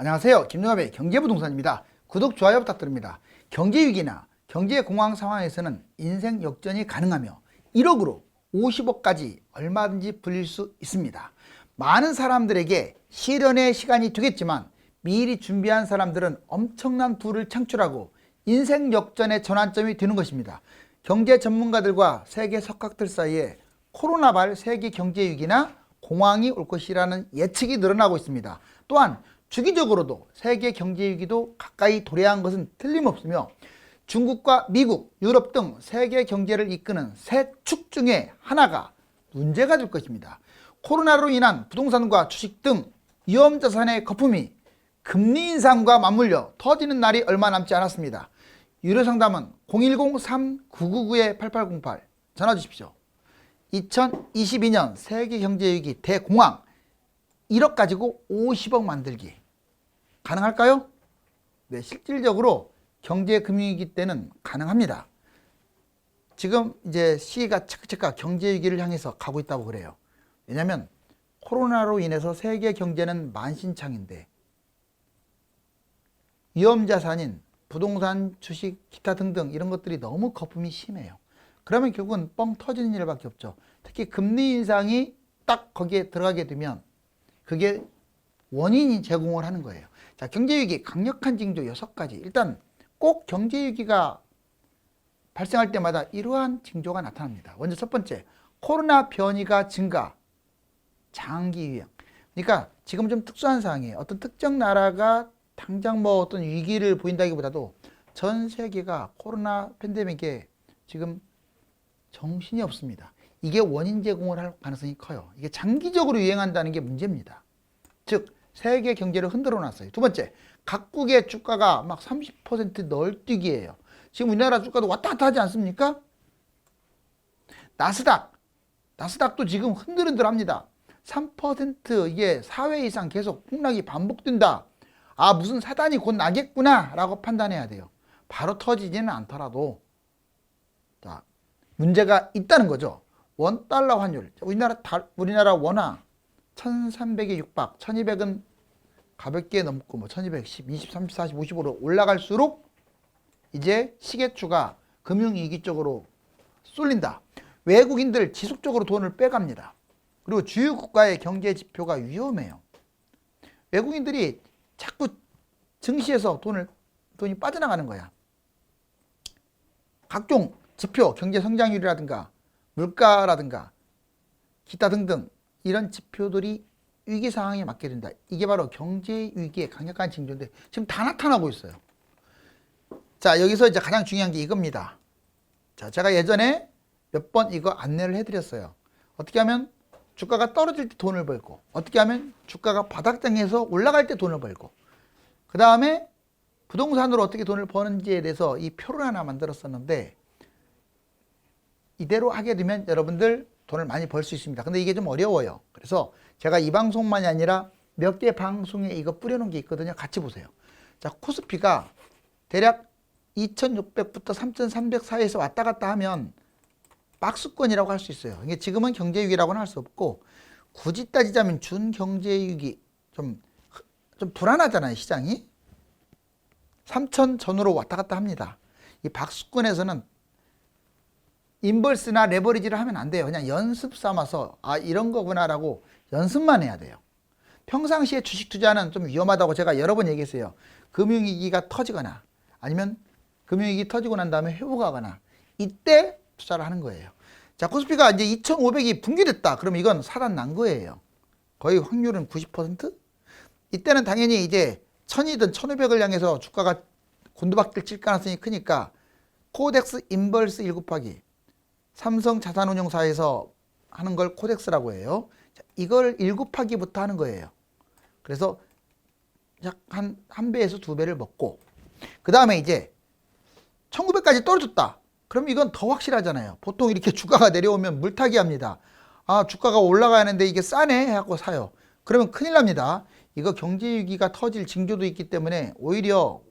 안녕하세요. 김용합의 경제부동산입니다. 구독, 좋아요 부탁드립니다. 경제위기나 경제공황 상황에서는 인생 역전이 가능하며 1억으로 50억까지 얼마든지 불릴 수 있습니다. 많은 사람들에게 실현의 시간이 되겠지만 미리 준비한 사람들은 엄청난 부를 창출하고 인생 역전의 전환점이 되는 것입니다. 경제 전문가들과 세계 석학들 사이에 코로나발 세계 경제위기나 공황이 올 것이라는 예측이 늘어나고 있습니다. 또한 주기적으로도 세계 경제위기도 가까이 도래한 것은 틀림없으며 중국과 미국, 유럽 등 세계 경제를 이끄는 세 축 중에 하나가 문제가 될 것입니다. 코로나로 인한 부동산과 주식 등 위험자산의 거품이 금리 인상과 맞물려 터지는 날이 얼마 남지 않았습니다. 유료상담은 010-3999-8808 전화 주십시오. 2022년 세계경제위기 대공황 1억 가지고 50억 만들기 가능할까요? 네, 실질적으로 경제금융위기 때는 가능합니다. 지금 이제 시기가 차근차근 경제위기를 향해서 가고 있다고 그래요. 왜냐하면 코로나로 인해서 세계 경제는 만신창인데 위험자산인 부동산, 주식, 기타 등등 이런 것들이 너무 거품이 심해요. 그러면 결국은 뻥 터지는 일밖에 없죠. 특히 금리 인상이 딱 거기에 들어가게 되면 그게 원인이 제공을 하는 거예요. 자, 경제위기 강력한 징조 6가지. 일단 꼭 경제위기가 발생할 때마다 이러한 징조가 나타납니다. 먼저 첫 번째, 코로나 변이가 증가, 장기 유행. 그러니까 지금 좀 특수한 상황이에요. 어떤 특정 나라가 당장 뭐 어떤 위기를 보인다기보다도 전 세계가 코로나 팬데믹에 지금 정신이 없습니다. 이게 원인 제공을 할 가능성이 커요. 이게 장기적으로 유행한다는 게 문제입니다. 즉 세계 경제를 흔들어 놨어요. 두 번째, 각국의 주가가 막 30% 널뛰기예요. 지금 우리나라 주가도 왔다 갔다 하지 않습니까? 나스닥도 지금 흔들흔들합니다. 3% 이게 4회 이상 계속 폭락이 반복된다. 아, 무슨 사단이 곧 나겠구나 라고 판단해야 돼요. 바로 터지지는 않더라도 자, 문제가 있다는 거죠. 원달러 환율, 우리나라 원화 1300에 육박, 1200은 가볍게 넘고 뭐 1210, 20, 30, 40, 50으로 올라갈수록 이제 시계추가 금융위기 쪽으로 쏠린다. 외국인들 지속적으로 돈을 빼갑니다. 그리고 주요 국가의 경제 지표가 위험해요. 외국인들이 자꾸 증시에서 돈이 빠져나가는 거야. 각종 지표, 경제 성장률이라든가 물가라든가 기타 등등 이런 지표들이 위기 상황에 맞게 된다. 이게 바로 경제 위기의 강력한 징조인데 지금 다 나타나고 있어요. 자, 여기서 이제 가장 중요한 게 이겁니다. 자, 제가 예전에 몇 번 이거 안내를 해드렸어요. 어떻게 하면 주가가 떨어질 때 돈을 벌고, 어떻게 하면 주가가 바닥장에서 올라갈 때 돈을 벌고, 그 다음에 부동산으로 어떻게 돈을 버는지에 대해서 이 표를 하나 만들었었는데 이대로 하게 되면 여러분들 돈을 많이 벌 수 있습니다. 근데 이게 좀 어려워요. 그래서 제가 이 방송만이 아니라 몇 개 방송에 이거 뿌려놓은 게 있거든요. 같이 보세요. 자, 코스피가 대략 2600부터 3300 사이에서 왔다 갔다 하면 박스권이라고 할 수 있어요. 이게 지금은 경제위기라고는 할 수 없고, 굳이 따지자면 준경제위기, 좀 불안하잖아요, 시장이. 3000 전후로 왔다 갔다 합니다. 이 박스권에서는 인버스나 레버리지를 하면 안 돼요. 그냥 연습 삼아서 아, 이런 거구나라고 연습만 해야 돼요. 평상시에 주식 투자는 좀 위험하다고 제가 여러 번 얘기했어요. 금융위기가 터지거나 아니면 금융위기 터지고 난 다음에 회복하거나 이때 투자를 하는 거예요. 자, 코스피가 이제 2500이 붕괴됐다. 그럼 이건 사단 난 거예요. 거의 확률은 90%? 이때는 당연히 이제 1000이든 1500을 향해서 주가가 곤두박질 칠 가능성이 크니까 코덱스 인버스 1 곱하기 삼성 자산운용사에서 하는 걸 코덱스라고 해요. 자, 이걸 1 곱하기부터 하는 거예요. 그래서 약 한 배에서 2배를 먹고, 그 다음에 이제 1900까지 떨어졌다. 그럼 이건 더 확실하잖아요. 보통 이렇게 주가가 내려오면 물타기 합니다. 아, 주가가 올라가는데 이게 싸네 해갖고 사요. 그러면 큰일 납니다. 이거 경제위기가 터질 징조도 있기 때문에 오히려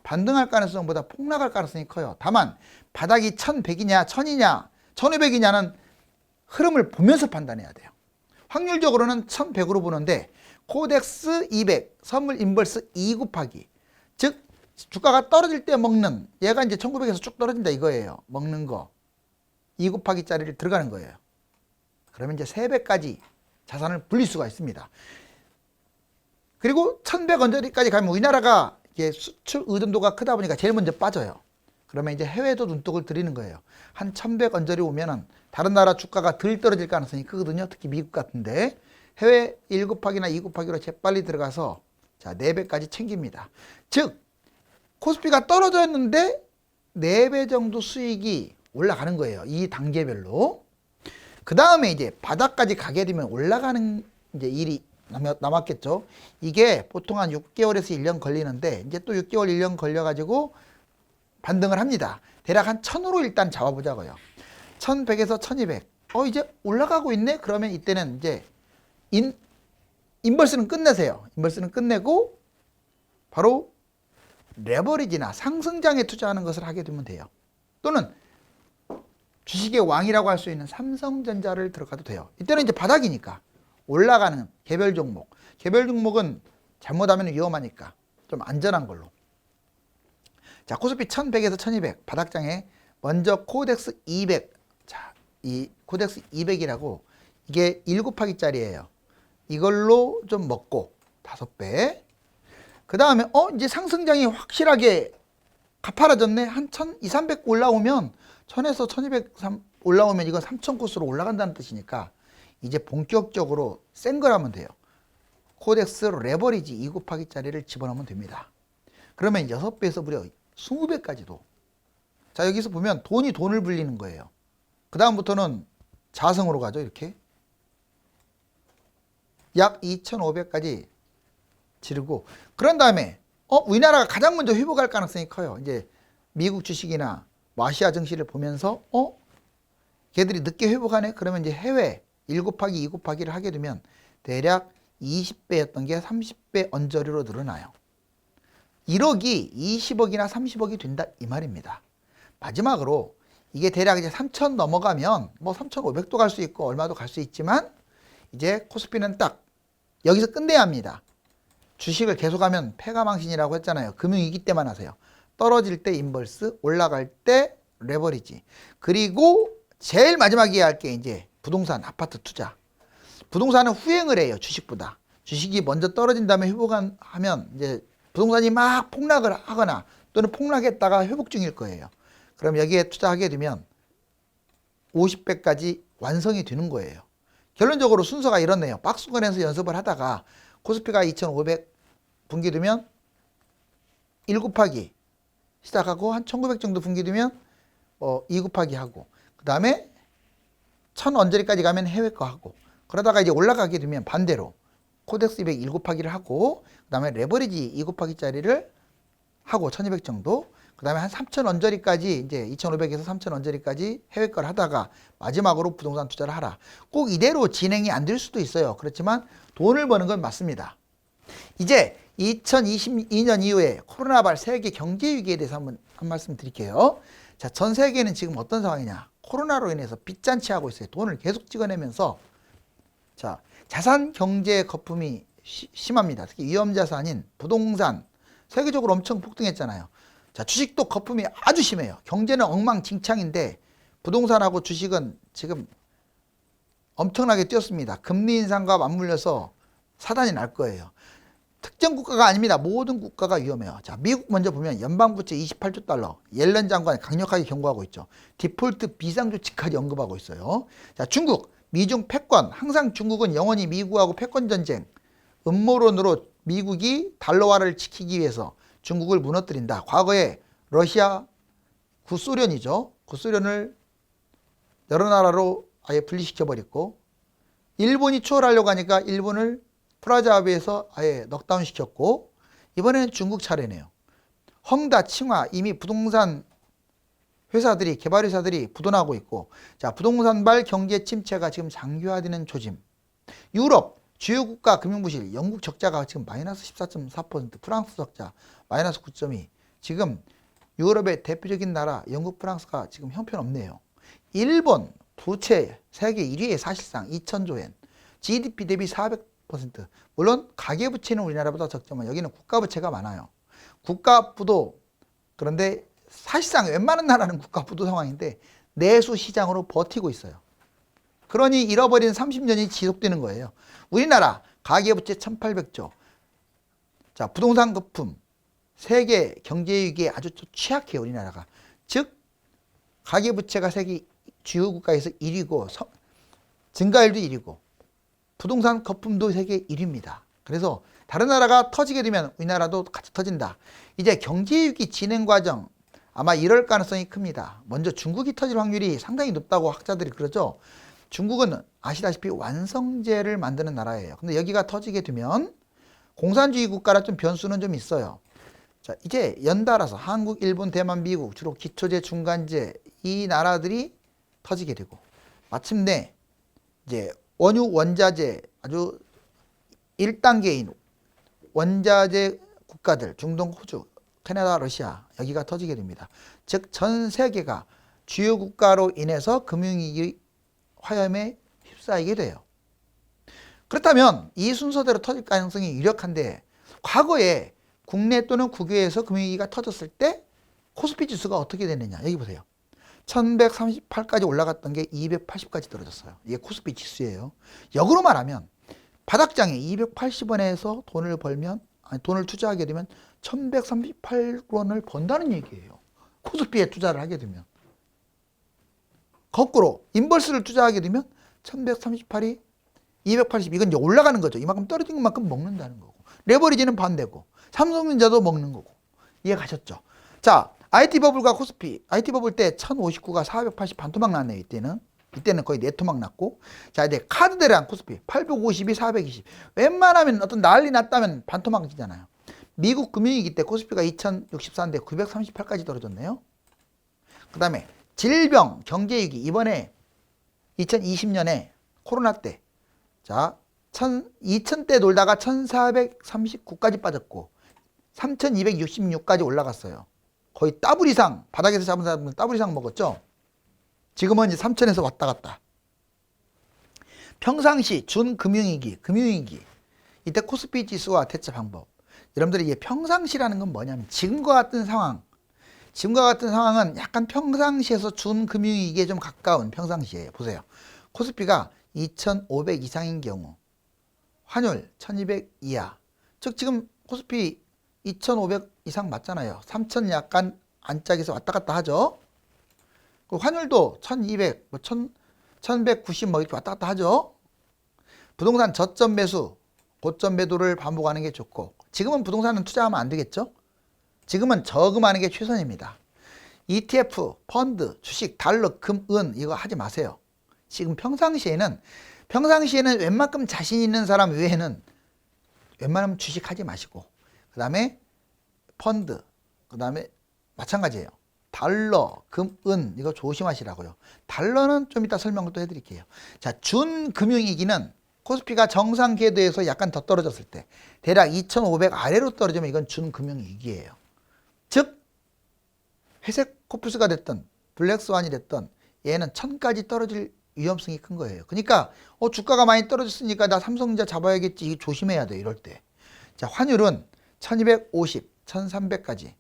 반등할 가능성보다 폭락할 가능성이 커요. 다만 바닥이 1100이냐 1000이냐 1500이냐는 흐름을 보면서 판단해야 돼요. 확률적으로는 1100으로 보는데 코덱스 200 선물 인버스 2 곱하기, 즉 주가가 떨어질 때 먹는, 얘가 이제 1900에서 쭉 떨어진다 이거예요. 먹는 거 2 곱하기 짜리를 들어가는 거예요. 그러면 이제 3배까지 자산을 불릴 수가 있습니다. 그리고 1100원짜리까지 가면 우리나라가 이게 수출 의존도가 크다 보니까 제일 먼저 빠져요. 그러면 이제 해외도 눈독을 들이는 거예요. 한 1100원짜리 오면은 다른 나라 주가가 덜 떨어질 가능성이 크거든요. 특히 미국 같은데 해외 1 곱하기나 2 곱하기로 재빨리 들어가서 자 4배까지 챙깁니다. 즉 코스피가 떨어졌는데 4배 정도 수익이 올라가는 거예요. 이 단계별로. 그 다음에 이제 바닥까지 가게 되면 올라가는 이제 일이 남았겠죠. 이게 보통 한 6개월에서 1년 걸리는데 이제 또 6개월, 1년 걸려가지고 반등을 합니다. 대략 한 1000으로 일단 잡아보자고요. 1100에서 1200. 이제 올라가고 있네? 그러면 이때는 이제 인버스는 끝내세요. 인버스는 끝내고 바로 레버리지나 상승장에 투자하는 것을 하게 되면 돼요. 또는 주식의 왕이라고 할 수 있는 삼성전자를 들어가도 돼요. 이때는 이제 바닥이니까 올라가는 개별 종목. 개별 종목은 잘못하면 위험하니까 좀 안전한 걸로. 자, 코스피 1100에서 1200 바닥장에 먼저 코덱스 200. 자, 이 코덱스 200이라고 이게 1 곱하기 짜리예요. 이걸로 좀 먹고 5배. 그 다음에 이제 상승장이 확실하게 가파라졌네. 한 1200, 300 올라오면 1000에서 1200 올라오면 이건 3000 코스로 올라간다는 뜻이니까 이제 본격적으로 센 걸 하면 돼요. 코덱스 레버리지 2 곱하기 짜리를 집어넣으면 됩니다. 그러면 6배에서 무려 20배까지도. 자, 여기서 보면 돈을 불리는 거예요. 그 다음부터는 자성으로 가죠. 이렇게 약 2500까지 지르고, 그런 다음에 우리나라가 가장 먼저 회복할 가능성이 커요. 이제 미국 주식이나 아시아 증시를 보면서 걔들이 늦게 회복하네? 그러면 이제 해외 1 곱하기 2 곱하기를 하게 되면 대략 20배였던 게 30배 언저리로 늘어나요. 1억이 20억이나 30억이 된다 이 말입니다. 마지막으로 이게 대략 이제 3,000 넘어가면 뭐 3,500도 갈 수 있고 얼마도 갈 수 있지만 이제 코스피는 딱 여기서 끝내야 합니다. 주식을 계속하면 패가망신이라고 했잖아요. 금융위기 때만 하세요. 떨어질 때 인버스, 올라갈 때 레버리지. 그리고 제일 마지막에 할 게 이제 부동산, 아파트 투자. 부동산은 후행을 해요. 주식보다. 주식이 먼저 떨어진 다음에 회복하면 이제 부동산이 막 폭락을 하거나 또는 폭락했다가 회복 중일 거예요. 그럼 여기에 투자하게 되면 50배까지 완성이 되는 거예요. 결론적으로 순서가 이렇네요. 박스권에서 연습을 하다가 코스피가 2500 분기되면 1 곱하기 시작하고 한 1900 정도 분기되면 2 곱하기 하고, 그 다음에 1000 언저리까지 가면 해외 거 하고, 그러다가 이제 올라가게 되면 반대로 코덱스 200 1 곱하기를 하고, 그 다음에 레버리지 2 곱하기 짜리를 하고 1200 정도, 그 다음에 한 3000 언저리까지 이제 2500에서 3000 언저리까지 해외 걸 하다가 마지막으로 부동산 투자를 하라. 꼭 이대로 진행이 안 될 수도 있어요. 그렇지만 돈을 버는 건 맞습니다. 이제 2022년 이후에 코로나발 세계 경제 위기에 대해서 한 말씀 드릴게요. 자, 전 세계는 지금 어떤 상황이냐? 코로나로 인해서 빚잔치 하고 있어요. 돈을 계속 찍어내면서 자, 자산 경제의 거품이 심합니다. 특히 위험 자산인 부동산 세계적으로 엄청 폭등했잖아요. 자, 주식도 거품이 아주 심해요. 경제는 엉망진창인데 부동산하고 주식은 지금 엄청나게 뛰었습니다. 금리 인상과 맞물려서 사단이 날 거예요. 특정 국가가 아닙니다. 모든 국가가 위험해요. 자, 미국 먼저 보면 연방부채 28조 달러, 옐런 장관이 강력하게 경고하고 있죠. 디폴트 비상조치까지 언급하고 있어요. 자, 중국, 미중 패권, 항상 중국은 영원히 미국하고 패권 전쟁, 음모론으로 미국이 달러화를 지키기 위해서 중국을 무너뜨린다. 과거에 러시아, 구소련이죠. 구소련을 여러 나라로 아예 분리시켜버렸고, 일본이 추월하려고 하니까 일본을 프라자합의에서 아예 넉다운 시켰고, 이번에는 중국 차례네요. 헝다, 칭화 이미 부동산 회사들이, 개발 회사들이 부도나고 있고, 자, 부동산발 경제 침체가 지금 장기화되는 조짐. 유럽 주요 국가 금융부실, 영국 적자가 지금 마이너스 14.4%, 프랑스 적자 마이너스 9.2. 지금 유럽의 대표적인 나라 영국, 프랑스가 지금 형편없네요. 일본 부채 세계 1위에 사실상 2000조 엔, GDP 대비 400% 20%. 물론 가계부채는 우리나라보다 적지만 여기는 국가부채가 많아요. 국가부도, 그런데 사실상 웬만한 나라는 국가부도 상황인데 내수 시장으로 버티고 있어요. 그러니 잃어버린 30년이 지속되는 거예요. 우리나라 가계부채 1800조. 자, 부동산 거품, 세계 경제위기에 아주 취약해요, 우리나라가. 즉 가계부채가 세계 주요 국가에서 1위고 증가율도 1위고 부동산 거품도 세계 1위입니다. 그래서 다른 나라가 터지게 되면 우리나라도 같이 터진다. 이제 경제위기 진행 과정 아마 이럴 가능성이 큽니다. 먼저 중국이 터질 확률이 상당히 높다고 학자들이 그러죠. 중국은 아시다시피 완성제를 만드는 나라예요. 근데 여기가 터지게 되면 공산주의 국가라 좀 변수는 좀 있어요. 자, 이제 연달아서 한국, 일본, 대만, 미국 주로 기초제, 중간제 이 나라들이 터지게 되고 마침내 이제 원유, 원자재 아주 1단계인 원자재 국가들 중동, 호주, 캐나다, 러시아 여기가 터지게 됩니다. 즉 전 세계가 주요 국가로 인해서 금융위기 화염에 휩싸이게 돼요. 그렇다면 이 순서대로 터질 가능성이 유력한데 과거에 국내 또는 국외에서 금융위기가 터졌을 때 코스피 지수가 어떻게 됐느냐 여기 보세요. 1138까지 올라갔던 게 280까지 떨어졌어요. 이게 코스피 지수예요. 역으로 말하면 바닥장에 280원에서 돈을 벌면 돈을 투자하게 되면 1138원을 번다는 얘기예요. 코스피에 투자를 하게 되면. 거꾸로 인버스를 투자하게 되면 1138이 280 이건 이제 올라가는 거죠. 이만큼 떨어진 것만큼 먹는다는 거고. 레버리지는 반대고 삼성전자도 먹는 거고. 이해 가셨죠? 자, IT 버블과 코스피. IT 버블 때 1059가 480 반토막 났네요. 이때는 거의 네토막 났고. 자, 이제 카드 대량 코스피 852 420. 웬만하면 어떤 난리 났다면 반토막이잖아요. 미국 금융위기 때 코스피가 2064인데 938까지 떨어졌네요. 그 다음에 질병, 경제위기 이번에 2020년에 코로나 때 자, 2000대 놀다가 1439까지 빠졌고 3266까지 올라갔어요. 거의 더블 이상, 바닥에서 잡은 사람은 더블 이상 먹었죠. 지금은 이제 3000에서 왔다 갔다. 평상시 준금융위기, 금융위기 이때 코스피 지수와 대처 방법. 여러분들이 이게 평상시라는 건 뭐냐면 지금과 같은 상황. 지금과 같은 상황은 약간 평상시에서 준금융위기에 좀 가까운 평상시예요. 보세요. 코스피가 2500 이상인 경우 환율 1200 이하. 즉 지금 코스피 2500 이상 맞잖아요. 3000 약간 안짝에서 왔다 갔다 하죠. 그 환율도 1200, 1190 뭐 이렇게 왔다 갔다 하죠. 부동산 저점 매수, 고점 매도를 반복하는 게 좋고 지금은 부동산은 투자하면 안 되겠죠. 지금은 저금하는 게 최선입니다. ETF, 펀드, 주식, 달러, 금, 은 이거 하지 마세요. 지금 평상시에는 웬만큼 자신 있는 사람 외에는 웬만하면 주식 하지 마시고 그 다음에 펀드, 그 다음에 마찬가지예요. 달러, 금, 은 이거 조심하시라고요. 달러는 좀 이따 설명을 또 해드릴게요. 자, 준금융위기는 코스피가 정상 궤도에서 약간 더 떨어졌을 때 대략 2500 아래로 떨어지면 이건 준금융위기예요. 즉 회색 코뿔소가 됐든 블랙스완이 됐든 얘는 1000까지 떨어질 위험성이 큰 거예요. 그러니까 주가가 많이 떨어졌으니까 나 삼성전자 잡아야겠지 조심해야 돼 이럴 때. 자, 환율은 1250, 1300까지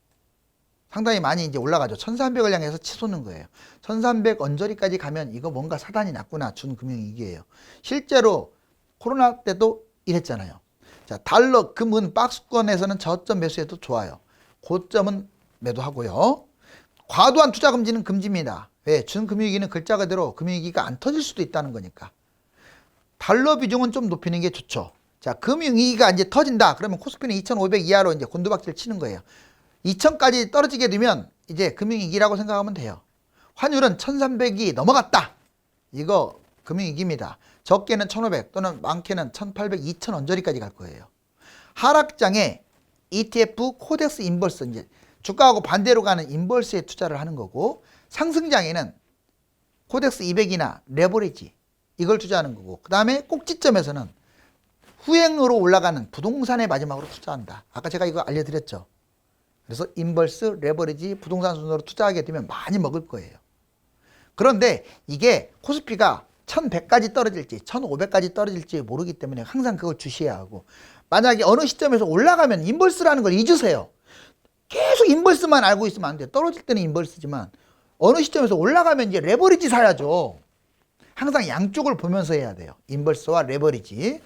상당히 많이 이제 올라가죠. 1300을 향해서 치솟는 거예요. 1300 언저리까지 가면 이거 뭔가 사단이 났구나. 준금융위기예요. 실제로 코로나 때도 이랬잖아요. 자, 달러, 금, 은 박스권에서는 저점 매수해도 좋아요. 고점은 매도하고요. 과도한 투자 금지는 금지입니다. 왜? 준금융위기는 글자 그대로 금융위기가 안 터질 수도 있다는 거니까. 달러 비중은 좀 높이는 게 좋죠. 자, 금융위기가 이제 터진다. 그러면 코스피는 2500 이하로 이제 곤두박질 치는 거예요. 2000까지 떨어지게 되면 이제 금융위기라고 생각하면 돼요. 환율은 1300이 넘어갔다. 이거 금융위기입니다. 적게는 1500 또는 많게는 1800, 2000 언저리까지 갈 거예요. 하락장에 ETF 코덱스 인버스 이제 주가하고 반대로 가는 인버스에 투자를 하는 거고 상승장에는 코덱스 200이나 레버리지 이걸 투자하는 거고 그 다음에 꼭지점에서는 후행으로 올라가는 부동산에 마지막으로 투자한다. 아까 제가 이거 알려드렸죠. 그래서 인버스, 레버리지, 부동산 순으로 투자하게 되면 많이 먹을 거예요. 그런데 이게 코스피가 1100까지 떨어질지 1500까지 떨어질지 모르기 때문에 항상 그걸 주시해야 하고, 만약에 어느 시점에서 올라가면 인버스라는 걸 잊으세요. 계속 인버스만 알고 있으면 안 돼요. 떨어질 때는 인버스지만 어느 시점에서 올라가면 이제 레버리지 사야죠. 항상 양쪽을 보면서 해야 돼요. 인버스와 레버리지.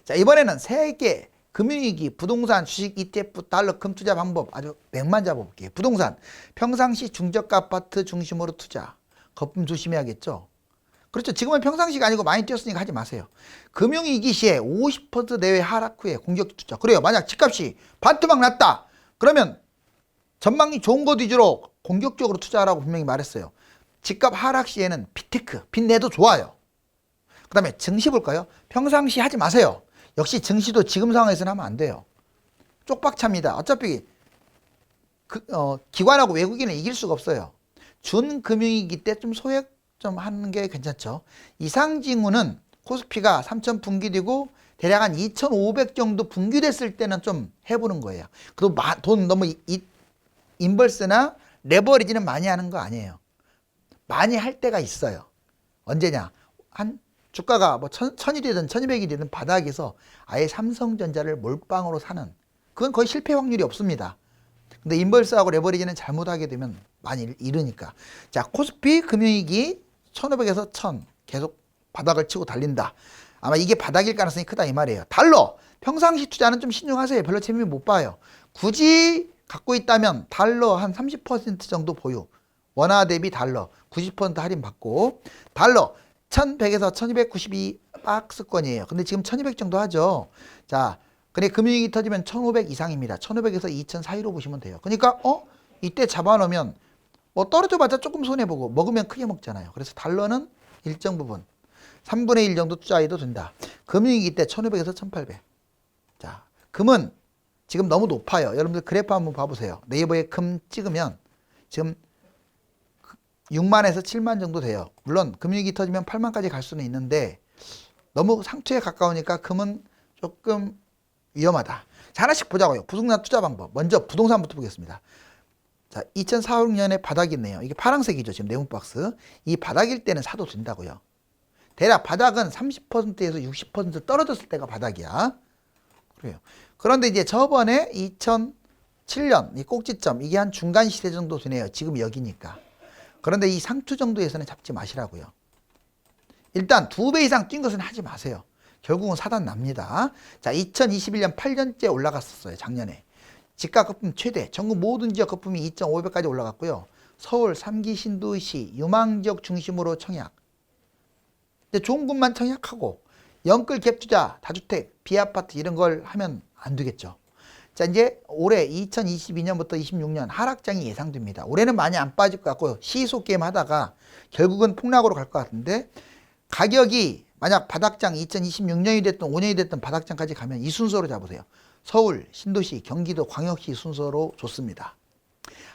자, 이번에는 3개 금융위기, 부동산, 주식, ETF, 달러, 금 투자 방법 아주 맥만 잡아볼게요. 부동산, 평상시 중저가 아파트 중심으로 투자. 거품 조심해야겠죠. 그렇죠. 지금은 평상시가 아니고 많이 뛰었으니까 하지 마세요. 금융위기 시에 50% 내외 하락 후에 공격 투자. 그래요. 만약 집값이 반토막 났다. 그러면 전망이 좋은 것 위주로 공격적으로 투자하라고 분명히 말했어요. 집값 하락 시에는 피테크, 빚내도 좋아요. 그 다음에 증시 볼까요? 평상시 하지 마세요. 역시 증시도 지금 상황에서는 하면 안 돼요. 쪽박차입니다. 어차피 기관하고 외국인을 이길 수가 없어요. 준금융위기 때 좀 소액 좀 하는 게 괜찮죠. 이상징후는 코스피가 3,000 분기되고 대략 한 2,500 정도 분기됐을 때는 좀 해보는 거예요. 그리고 돈 너무 인버스나 레버리지는 많이 하는 거 아니에요. 많이 할 때가 있어요. 언제냐? 한 주가가 뭐 1,000이 되든 1,200이 되든 바닥에서 아예 삼성전자를 몰빵으로 사는, 그건 거의 실패 확률이 없습니다. 근데 인버스하고 레버리지는 잘못하게 되면 많이 잃으니까. 자, 코스피 금융위기 1,500에서 1,000 계속 바닥을 치고 달린다. 아마 이게 바닥일 가능성이 크다 이 말이에요. 달러, 평상시 투자는 좀 신중하세요. 별로 재미 못 봐요. 굳이 갖고 있다면 달러 한 30% 정도 보유. 원화 대비 달러 90% 할인 받고, 달러 1100에서 1292 박스권이에요. 근데 지금 1200 정도 하죠. 자, 근데 금융위기 터지면 1500 이상입니다. 1500에서 2000 사이로 보시면 돼요. 그러니까 이때 잡아놓으면 뭐 떨어져봤자 조금 손해보고 먹으면 크게 먹잖아요. 그래서 달러는 일정 부분 3분의 1 정도 투자해도 된다. 금융위기 때 1500에서 1800. 자, 금은 지금 너무 높아요. 여러분들 그래프 한번 봐보세요. 네이버에 금 찍으면 지금 6만에서 7만 정도 돼요. 물론 금융위기 터지면 8만까지 갈 수는 있는데 너무 상투에 가까우니까 금은 조금 위험하다. 자, 하나씩 보자고요. 부동산 투자 방법. 먼저 부동산부터 보겠습니다. 자, 2004, 5년에 바닥이 있네요. 이게 파란색이죠. 지금 네모 박스. 이 바닥일 때는 사도 된다고요. 대략 바닥은 30%에서 60% 떨어졌을 때가 바닥이야. 그래요. 그런데 이제 저번에 2007년 이 꼭지점, 이게 한 중간 시세 정도 되네요. 지금 여기니까. 그런데 이 상투 정도에서는 잡지 마시라고요. 일단 2배 이상 뛴 것은 하지 마세요. 결국은 사단 납니다. 자, 2021년 8년째 올라갔었어요. 작년에. 집값 거품 최대. 전국 모든 지역 거품이 2,500까지 올라갔고요. 서울 3기 신도시 유망지역 중심으로 청약. 근데 좋은 곳만 청약하고 영끌 갭 투자, 다주택, 비아파트 이런 걸 하면 안 되겠죠. 자, 이제 올해 2022년부터 26년 하락장이 예상됩니다. 올해는 많이 안 빠질 것 같고요. 시소 게임 하다가 결국은 폭락으로 갈 것 같은데, 가격이 만약 바닥장 2026년이 됐든 5년이 됐든 바닥장까지 가면 이 순서로 잡으세요. 서울, 신도시, 경기도, 광역시 순서로 좋습니다.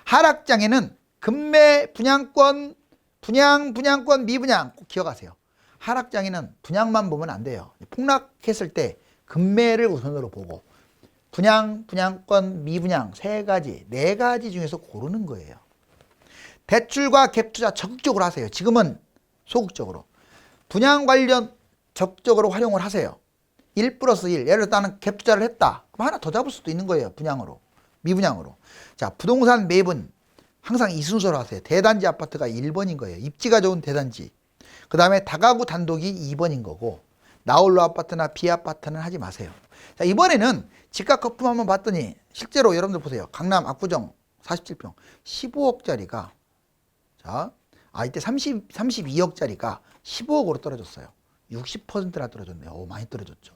하락장에는 금매, 분양권, 분양권, 미분양 꼭 기억하세요. 하락장에는 분양만 보면 안 돼요. 폭락했을 때 금매를 우선으로 보고 분양권, 미분양 3가지, 4가지 중에서 고르는 거예요. 대출과 갭 투자 적극적으로 하세요. 지금은 소극적으로. 분양 관련 적극적으로 활용을 하세요. 1+1, 예를 들어 나는 갭 투자를 했다. 그럼 하나 더 잡을 수도 있는 거예요. 분양으로, 미분양으로. 자, 부동산 매입은 항상 이 순서로 하세요. 대단지 아파트가 1번인 거예요. 입지가 좋은 대단지. 그 다음에 다가구 단독이 2번인 거고, 나홀로 아파트나 비아파트는 하지 마세요. 자, 이번에는 집값 거품 한번 봤더니 실제로 여러분들 보세요. 강남 압구정 47평 15억짜리가 자, 이때 32억짜리가 15억으로 떨어졌어요. 60%나 떨어졌네요. 오, 많이 떨어졌죠.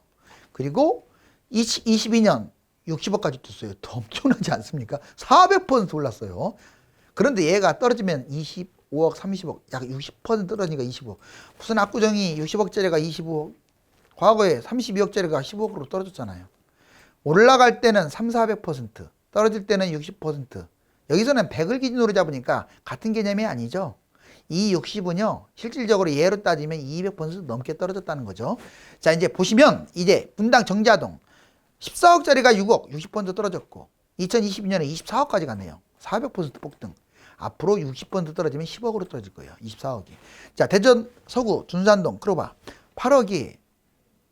그리고 22년 60억까지 뛰었어요. 더 엄청나지 않습니까? 400% 올랐어요. 그런데 얘가 떨어지면 25억, 30억, 약 60% 떨어지니까 25억. 무슨 압구정이 60억짜리가 25억, 과거에 32억짜리가 15억으로 떨어졌잖아요. 올라갈 때는 300~400%, 떨어질 때는 60%. 여기서는 100을 기준으로 잡으니까 같은 개념이 아니죠. 이 60은요, 실질적으로 예로 따지면 200% 넘게 떨어졌다는 거죠. 자, 이제 보시면 이제 분당 정자동 14억짜리가 6억, 60% 떨어졌고 2022년에 24억까지 갔네요. 400% 폭등. 앞으로 60% 떨어지면 10억으로 떨어질 거예요. 24억이. 자, 대전, 서구, 둔산동, 크로바 8억이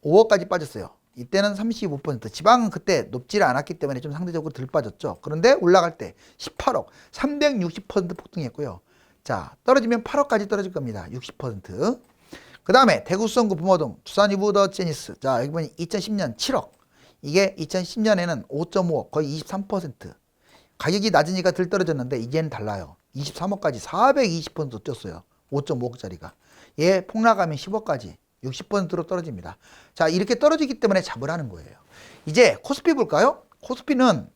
5억까지 빠졌어요. 이때는 35%. 지방은 그때 높지 않았기 때문에 좀 상대적으로 덜 빠졌죠. 그런데 올라갈 때 18억, 360% 폭등했고요. 자, 떨어지면 8억까지 떨어질 겁니다. 60%. 그 다음에 대구, 수성구, 부모동, 두산 이브더 제니스. 자, 여기 보니 2010년 7억. 이게 2010년에는 5.5억, 거의 23%. 가격이 낮으니까 덜 떨어졌는데 이제는 달라요. 23억까지 420% 뛰었어요. 5.5억짜리가. 얘 폭락하면 10억까지 60%로 떨어집니다. 자, 이렇게 떨어지기 때문에 잡으라는 거예요. 이제 코스피 볼까요? 코스피는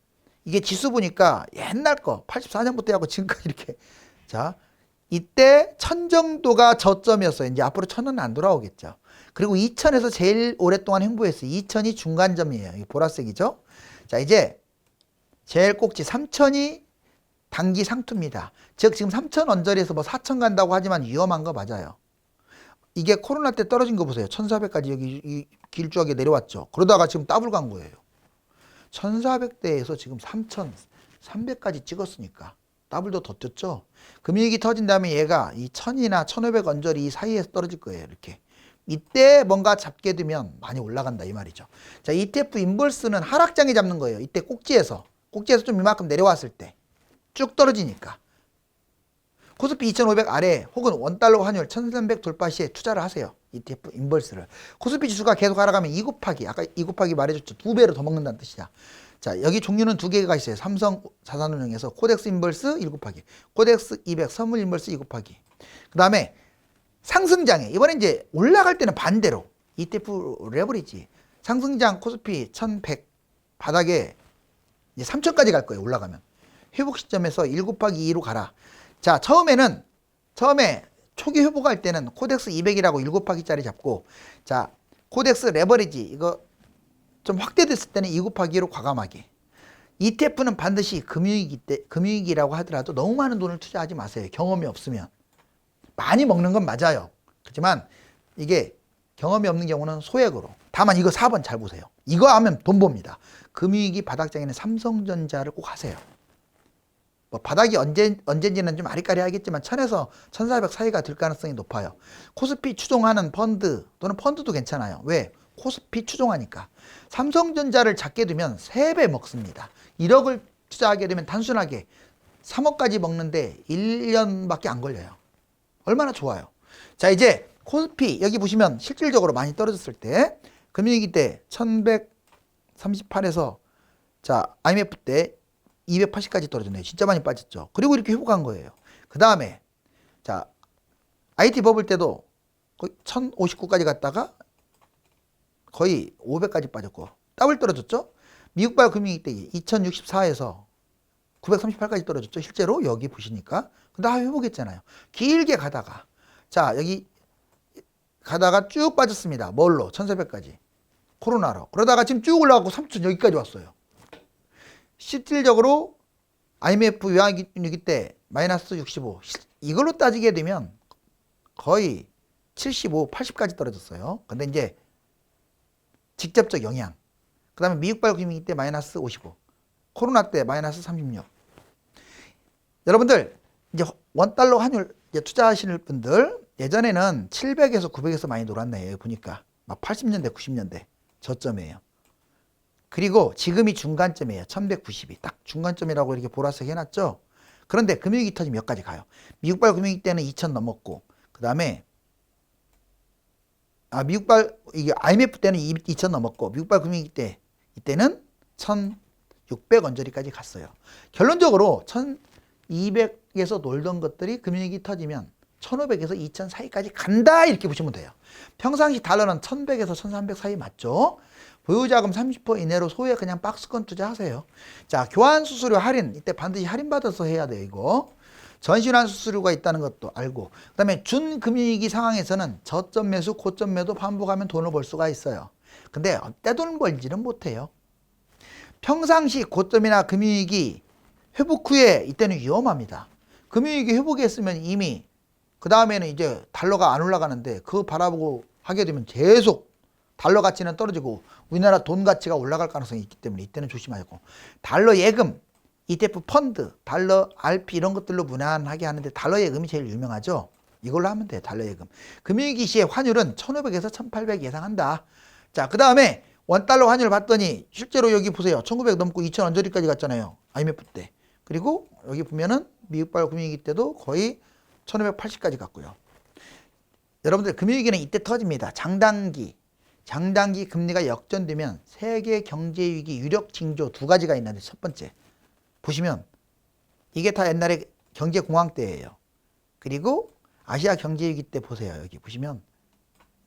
이게 지수 보니까 옛날 거 84년부터 하고 지금까지 이렇게. 자, 이때 1000 정도가 저점이었어요. 이제 앞으로 1000은 안 돌아오겠죠. 그리고 2000에서 제일 오랫동안 횡보했어요. 2000이 중간점이에요. 이 보라색이죠. 자, 이제 제일 꼭지 3000이 단기 상투입니다. 즉 지금 3000 언저리에서 뭐 4000 간다고 하지만 위험한 거 맞아요. 이게 코로나 때 떨어진 거 보세요. 1400까지 여기 이 길쭉하게 내려왔죠. 그러다가 지금 더블 간 거예요. 1400대에서 지금 3300까지 찍었으니까 더블도 더 뛰었죠. 금융위기 터진 다음에 얘가 이 1000이나 1500 언저리 이 사이에서 떨어질 거예요. 이렇게. 이때 뭔가 잡게 되면 많이 올라간다 이 말이죠. 자, ETF 인볼스는 하락장에 잡는 거예요. 이때 꼭지에서 좀 이만큼 내려왔을 때 쭉 떨어지니까. 코스피 2500 아래 혹은 원달러 환율 1300 돌파 시에 투자를 하세요. ETF 인볼스를. 코스피 지수가 계속 하락하면 2 곱하기, 아까 2 곱하기 말해줬죠. 2배로 더 먹는다는 뜻이야. 자, 여기 종류는 2개가 있어요. 삼성 자산운용에서 코덱스 인볼스 1 곱하기, 코덱스 200 선물 인볼스 2 곱하기. 그 다음에 상승장에, 이번에 이제 올라갈 때는 반대로 ETF 레버리지. 상승장 코스피 1100 바닥에 이제 3000까지 갈 거예요. 올라가면. 회복 시점에서 1 곱하기 2로 가라. 자, 처음에 초기 회복할 때는 코덱스 200이라고 1 곱하기짜리 잡고, 자, 코덱스 레버리지 이거 좀 확대됐을 때는 2 곱하기로 과감하게. ETF는 반드시 금융위기라고 하더라도 너무 많은 돈을 투자하지 마세요. 경험이 없으면. 많이 먹는 건 맞아요. 그렇지만 이게 경험이 없는 경우는 소액으로. 다만 이거 4번 잘 보세요. 이거 하면 돈 봅니다. 금융위기 바닥장에는 삼성전자를 꼭 하세요. 뭐 바닥이 언제인지는 좀 아리까리 하겠지만 1000에서 1400 사이가 될 가능성이 높아요. 코스피 추종하는 펀드 또는 펀드도 괜찮아요. 왜? 코스피 추종하니까. 삼성전자를 작게 두면 3배 먹습니다. 1억을 투자하게 되면 단순하게 3억까지 먹는데 1년밖에 안 걸려요. 얼마나 좋아요. 자, 이제 코스피 여기 보시면 실질적으로 많이 떨어졌을 때 금융위기 때 1138에서 자, IMF 때 280까지 떨어졌네요. 진짜 많이 빠졌죠. 그리고 이렇게 회복한 거예요. 그 다음에 자, IT 버블 때도 거의 1059까지 갔다가 거의 500까지 빠졌고 더블 떨어졌죠. 미국발 금융위기 때 2064에서 938까지 떨어졌죠. 실제로 여기 보시니까. 근데 다 회복했잖아요. 길게 가다가 자, 여기 가다가 쭉 빠졌습니다. 뭘로? 1400까지. 코로나로. 그러다가 지금 쭉 올라가고 3000 여기까지 왔어요. 실질적으로 IMF 외환위기 때 마이너스 65 이걸로 따지게 되면 거의 75, 80까지 떨어졌어요. 근데 이제 직접적 영향. 그 다음에 미국발 금융위기 때 마이너스 55 코로나 때 마이너스 36. 여러분들 이제 원달러 환율 이제 투자하시는 분들 예전에는 700에서 900에서 많이 놀았네요. 보니까 막 80년대 90년대 저점이에요. 그리고 지금이 중간점이에요. 1190이 딱 중간점이라고 이렇게 보라색 해놨죠. 그런데 금융위기 터지면 여기까지 가요. 미국발 금융위기 때는 2000 넘었고 그 다음에 미국발 이게 IMF 때는 2000 넘었고 미국발 금융위기 때 이때는 1600 언저리까지 갔어요. 결론적으로 1200에서 놀던 것들이 금융위기 터지면 1500에서 2000 사이까지 간다 이렇게 보시면 돼요. 평상시 달러는 1100에서 1300 사이 맞죠? 보유자금 30% 이내로 소액 그냥 박스권 투자하세요. 자, 교환 수수료 할인 이때 반드시 할인받아서 해야 돼요. 이거 전신환 수수료가 있다는 것도 알고 그 다음에 준금융위기 상황에서는 저점 매수 고점 매도 반복하면 돈을 벌 수가 있어요. 근데 어때 돈을 벌지는 못해요. 평상시 고점이나 금융위기 회복 후에 이때는 위험합니다. 금융위기 회복했으면 이미 그 다음에는 이제 달러가 안 올라가는데 그거 바라보고 하게 되면 계속 달러 가치는 떨어지고 우리나라 돈 가치가 올라갈 가능성이 있기 때문에 이때는 조심하고 달러 예금 ETF 펀드, 달러, RP 이런 것들로 무난하게 하는데 달러 예금이 제일 유명하죠. 이걸로 하면 돼요. 달러 예금. 금융위기 시의 환율은 1500에서 1800 예상한다. 자, 그 다음에 원달러 환율 봤더니 실제로 여기 보세요. 1900 넘고 2000 언저리까지 갔잖아요. IMF 때. 그리고 여기 보면은 미국발 금융위기 때도 거의 1580까지 갔고요. 여러분들 금융위기는 이때 터집니다. 장단기 금리가 역전되면 세계 경제위기 유력 징조 두 가지가 있는데 첫 번째 보시면 이게 다 옛날에 경제공황 때예요. 그리고 아시아 경제위기 때 보세요. 여기 보시면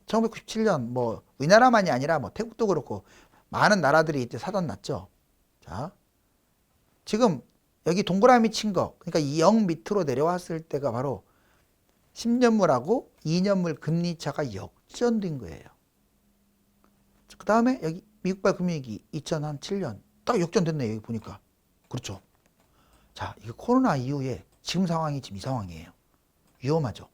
1997년 뭐 우리나라만이 아니라 뭐 태국도 그렇고 많은 나라들이 이때 사단 났죠. 자, 지금 여기 동그라미 친 거, 그러니까 이 0 밑으로 내려왔을 때가 바로 10년물하고 2년물 금리 차가 역전된 거예요. 그 다음에 여기 미국발 금융위기 2007년 딱 역전됐네요. 여기 보니까. 그렇죠. 자, 이거 코로나 이후에 지금 상황이 지금 이 상황이에요. 위험하죠.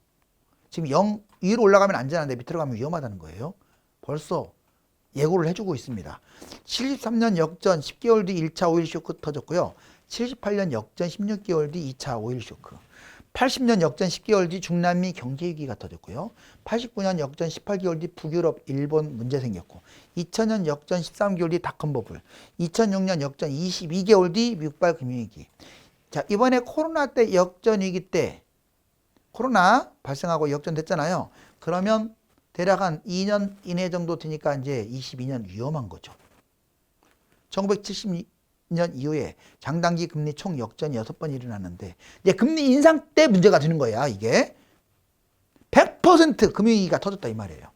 지금 0 위로 올라가면 안전한데 밑으로 가면 위험하다는 거예요. 벌써 예고를 해주고 있습니다. 73년 역전 10개월 뒤 1차 오일 쇼크 터졌고요. 78년 역전 16개월 뒤 2차 오일 쇼크. 80년 역전 10개월 뒤 중남미 경제위기가 터졌고요. 89년 역전 18개월 뒤 북유럽, 일본 문제 생겼고 2000년 역전 13개월 뒤 닷컴 버블, 2006년 역전 22개월 뒤 미국발 금융위기. 자, 이번에 코로나 때 역전 위기 때 코로나 발생하고 역전됐잖아요. 그러면 대략 한 2년 이내 정도 되니까 이제 22년 위험한 거죠. 1970년 이후에 장단기 금리 총 역전이 6번 일어났는데 이제 금리 인상 때 문제가 되는 거야. 이게 100% 금융위기가 터졌다 이 말이에요.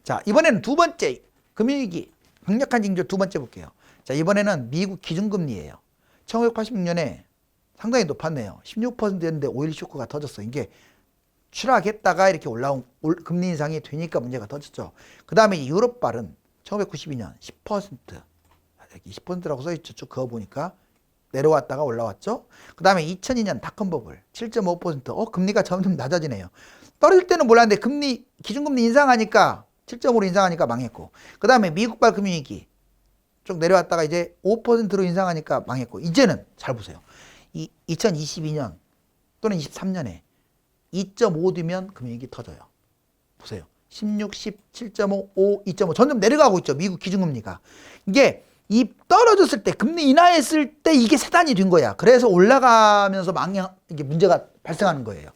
자, 이번에는 두 번째 금융위기 강력한 징조 두 번째 볼게요. 자, 이번에는 미국 기준금리예요. 1986년에 상당히 높았네요. 16%였는데 오일 쇼크가 터졌어. 이게 추락했다가 이렇게 올라온 금리 인상이 되니까 문제가 터졌죠. 그 다음에 유럽발은 1992년 10%, 여기 10%라고 써있죠. 쭉 그어 보니까 내려왔다가 올라왔죠. 그 다음에 2002년 닷컴 버블 7.5%. 금리가 점점 낮아지네요. 떨어질 때는 몰랐는데 기준금리 인상하니까 7.5로 인상하니까 망했고, 그 다음에 미국발 금융위기 쭉 내려왔다가 이제 5%로 인상하니까 망했고, 이제는 잘 보세요. 2022년 또는 23년에 2.5 뒤면 금융위기 터져요. 보세요. 16, 10, 7.5, 5, 2.5 점점 내려가고 있죠. 미국 기준금리가. 이게 이 떨어졌을 때 금리 인하했을 때 이게 사단이 된 거야. 그래서 올라가면서 이게 문제가 발생하는 거예요.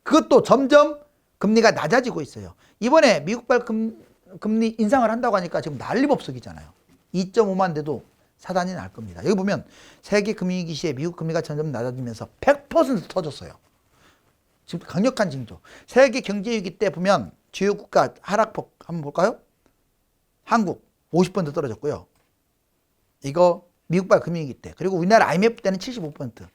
그것도 점점 금리가 낮아지고 있어요. 이번에 미국발 금리 인상을 한다고 하니까 지금 난리법석이잖아요. 2.5만 돼도 사단이 날 겁니다. 여기 보면 세계 금융위기 시에 미국 금리가 점점 낮아지면서 100% 터졌어요. 지금 강력한 징조. 세계 경제위기 때 보면 주요 국가 하락폭 한번 볼까요? 한국 50% 떨어졌고요. 이거 미국발 금융위기 때. 그리고 우리나라 IMF 때는 75%.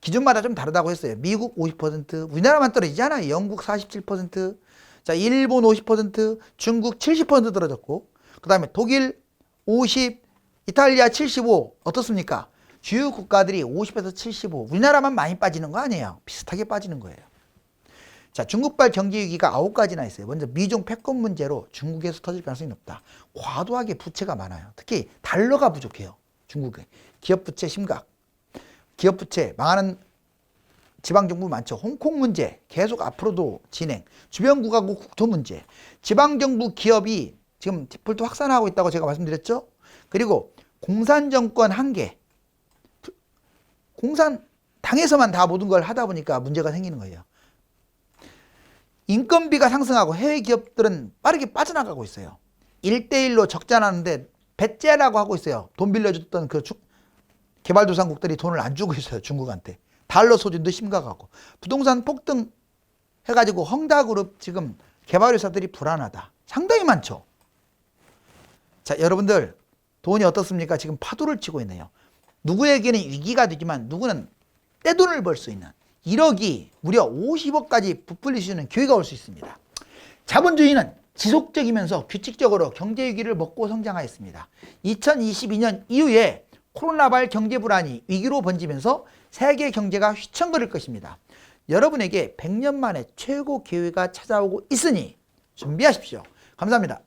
기준마다 좀 다르다고 했어요. 미국 50%, 우리나라만 떨어지잖아요. 영국 47%, 자, 일본 50%, 중국 70% 떨어졌고, 그 다음에 독일 50, 이탈리아 75. 어떻습니까? 주요 국가들이 50에서 75. 우리나라만 많이 빠지는 거 아니에요. 비슷하게 빠지는 거예요. 자, 중국발 경제위기가 9가지나 있어요. 먼저 미중 패권 문제로 중국에서 터질 가능성이 높다. 과도하게 부채가 많아요. 특히 달러가 부족해요. 중국에. 기업 부채 심각. 기업 부채 망하는 지방정부 많죠. 홍콩 문제 계속 앞으로도 진행. 주변 국가국 국토 문제. 지방정부 기업이 지금 디폴트 확산하고 있다고 제가 말씀드렸죠. 그리고 공산정권 한계. 공산 당에서만 다 모든 걸 하다 보니까 문제가 생기는 거예요. 인건비가 상승하고 해외 기업들은 빠르게 빠져나가고 있어요. 1대1로 적자나는데 배째라고 하고 있어요. 돈 빌려줬던 그 개발도상국들이 돈을 안 주고 있어요. 중국한테. 달러 소진도 심각하고. 부동산 폭등 해가지고 헝다그룹 지금 개발회사들이 불안하다. 상당히 많죠. 자, 여러분들 돈이 어떻습니까? 지금 파도를 치고 있네요. 누구에게는 위기가 되지만 누구는 떼돈을 벌 수 있는 1억이 무려 50억까지 부풀릴 수 있는 기회가 올 수 있습니다. 자본주의는 지속적이면서 규칙적으로 경제위기를 먹고 성장하였습니다. 2022년 이후에 코로나발 경제 불안이 위기로 번지면서 세계 경제가 휘청거릴 것입니다. 여러분에게 100년 만에 최고 기회가 찾아오고 있으니 준비하십시오. 감사합니다.